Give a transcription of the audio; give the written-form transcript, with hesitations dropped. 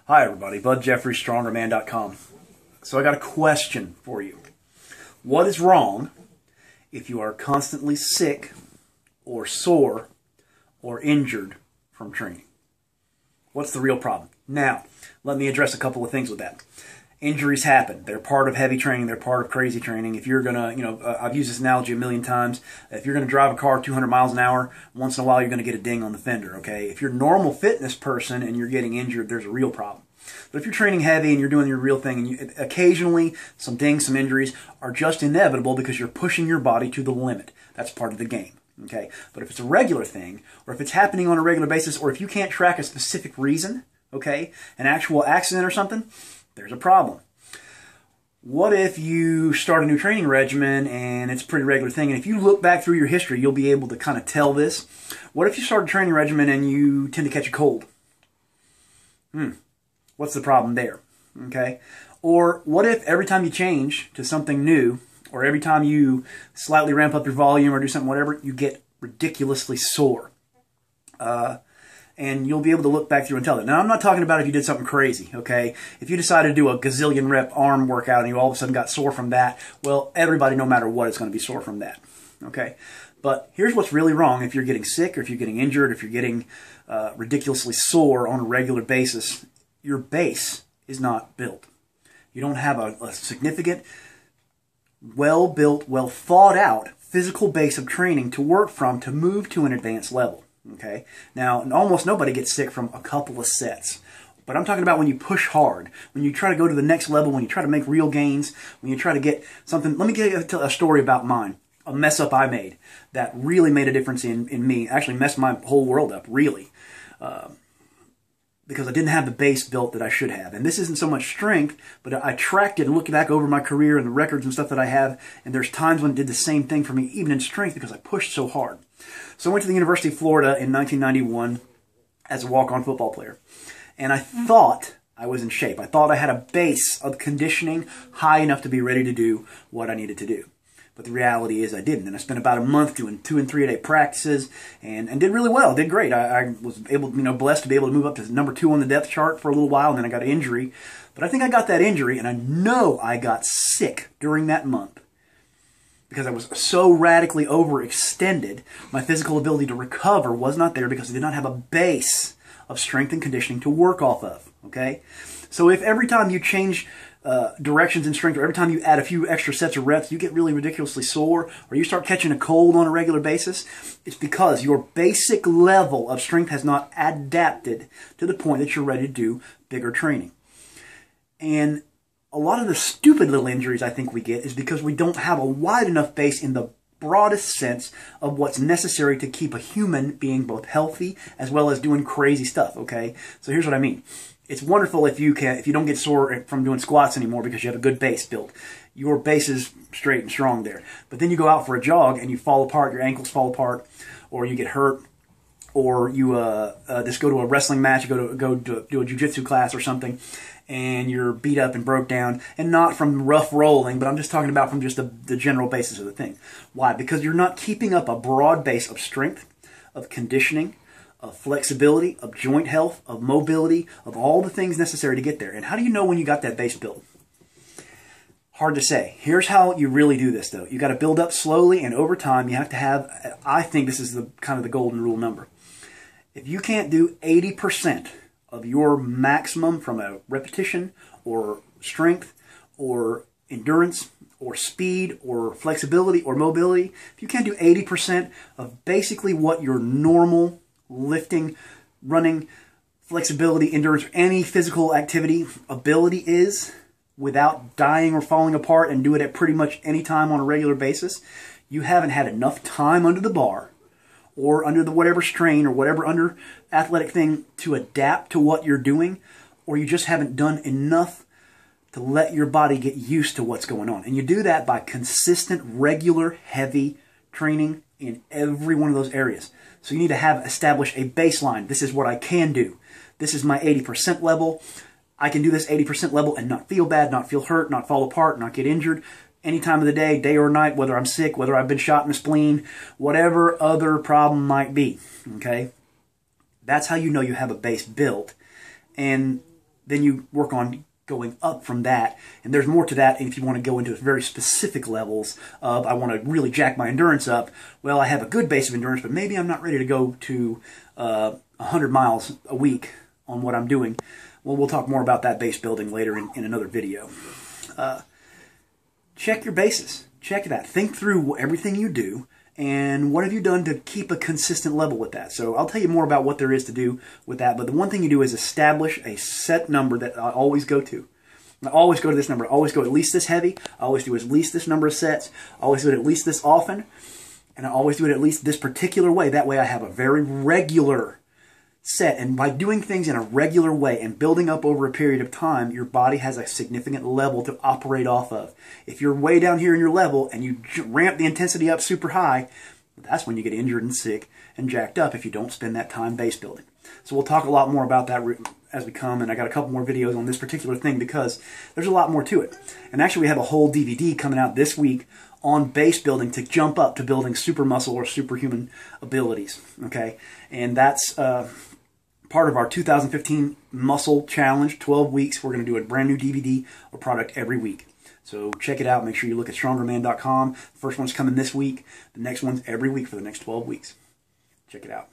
Hi everybody, Jeffries, StrongerMan.com. So I got a question for you. What is wrong if you are constantly sick or sore or injured from training? What's the real problem? Now, let me address a couple of things with that. Injuries happen. They're part of heavy training. They're part of crazy training. If you're going to, I've used this analogy a million times. If you're going to drive a car 200 miles an hour, once in a while you're going to get a ding on the fender, okay? If you're a normal fitness person and you're getting injured, there's a real problem. But if you're training heavy and you're doing your real thing, and occasionally some dings, some injuries are just inevitable because you're pushing your body to the limit. That's part of the game, okay? But if it's a regular thing, or if it's happening on a regular basis, or if you can't track a specific reason, okay, an actual accident or something, there's a problem. What if you start a new training regimen and it's a pretty regular thing, and if you look back through your history, you'll be able to kind of tell this. What if you start a training regimen and you tend to catch a cold? What's the problem there? Okay? Or what if every time you change to something new, or every time you slightly ramp up your volume or do something, whatever, you get ridiculously sore? And you'll be able to look back through and tell it. Now, I'm not talking about if you did something crazy, okay? If you decided to do a gazillion rep arm workout and you all of a sudden got sore from that, well, everybody, no matter what, is going to be sore from that, okay? But here's what's really wrong if you're getting sick, or if you're getting injured, if you're getting ridiculously sore on a regular basis. Your base is not built. You don't have a significant, well-built, well-thought-out physical base of training to work from to move to an advanced level. Okay. Now, almost nobody gets sick from a couple of sets. But I'm talking about when you push hard, when you try to go to the next level, when you try to make real gains, when you try to get something. Let me give you a story about mine, a mess up I made that really made a difference in me. Actually messed my whole world up, really. Because I didn't have the base built that I should have. And this isn't so much strength, but I tracked it and looked back over my career and the records and stuff that I have, and there's times when it did the same thing for me, even in strength, because I pushed so hard. So I went to the University of Florida in 1991 as a walk-on football player. And I thought I was in shape. I thought I had a base of conditioning high enough to be ready to do what I needed to do. But the reality is I didn't. And I spent about a month doing 2- and 3-a-day practices and did really well. Did great. I was able, blessed to be able to move up to number 2 on the depth chart for a little while, and then I got an injury. But I think I got that injury, and I know I got sick during that month because I was so radically overextended. My physical ability to recover was not there because I did not have a base of strength and conditioning to work off of. Okay? So if every time you change directions in strength, or every time you add a few extra sets of reps, you get really ridiculously sore, or you start catching a cold on a regular basis, it's because your basic level of strength has not adapted to the point that you're ready to do bigger training. And a lot of the stupid little injuries I think we get is because we don't have a wide enough base in the broadest sense of what's necessary to keep a human being both healthy as well as doing crazy stuff, okay? So here's what I mean. It's wonderful if you don't get sore from doing squats anymore because you have a good base built. Your base is straight and strong there. But then you go out for a jog and you fall apart, your ankles fall apart, or you get hurt, or you just go to a wrestling match, you go do a jiu-jitsu class or something, and you're beat up and broke down, and not from rough rolling, but I'm just talking about from just the general basis of the thing. Why? Because you're not keeping up a broad base of strength, of conditioning, of flexibility, of joint health, of mobility, of all the things necessary to get there. And how do you know when you got that base built? Hard to say. Here's how you really do this, though. You got to build up slowly, and over time, you have to have, I think this is kind of the golden rule number. If you can't do 80% of your maximum from a repetition or strength or endurance or speed or flexibility or mobility, if you can't do 80% of basically what your normal lifting, running, flexibility, endurance, or any physical activity ability is without dying or falling apart, and do it at pretty much any time on a regular basis, you haven't had enough time under the bar or under the whatever strain or whatever under athletic thing to adapt to what you're doing, or you just haven't done enough to let your body get used to what's going on. And you do that by consistent, regular, heavy training in every one of those areas. So you need to establish a baseline. This is what I can do. This is my 80% level. I can do this 80% level and not feel bad, not feel hurt, not fall apart, not get injured any time of the day or night, whether I'm sick, whether I've been shot in the spleen, whatever other problem might be, okay? That's how you know you have a base built. And then you work on going up from that. And there's more to that if you want to go into very specific levels of, I want to really jack my endurance up. Well, I have a good base of endurance, but maybe I'm not ready to go to 100 miles a week on what I'm doing. Well, we'll talk more about that base building later in another video. Check your bases. Check that. Think through everything you do and what have you done to keep a consistent level with that. So I'll tell you more about what there is to do with that. But the one thing you do is establish a set number that I always go to. I always go to this number. I always go at least this heavy. I always do at least this number of sets. I always do it at least this often. And I always do it at least this particular way. That way I have a very regular set. And by doing things in a regular way and building up over a period of time, your body has a significant level to operate off of. If you're way down here in your level and you ramp the intensity up super high, that's when you get injured and sick and jacked up if you don't spend that time base building. So we'll talk a lot more about that as we come, and I got a couple more videos on this particular thing because there's a lot more to it. And actually we have a whole DVD coming out this week on base building to jump up to building super muscle or superhuman abilities. Okay, and that's part of our 2015 Muscle Challenge, 12 weeks. We're going to do a brand new DVD or product every week. So check it out. Make sure you look at strongerman.com. The first one's coming this week. The next one's every week for the next 12 weeks. Check it out.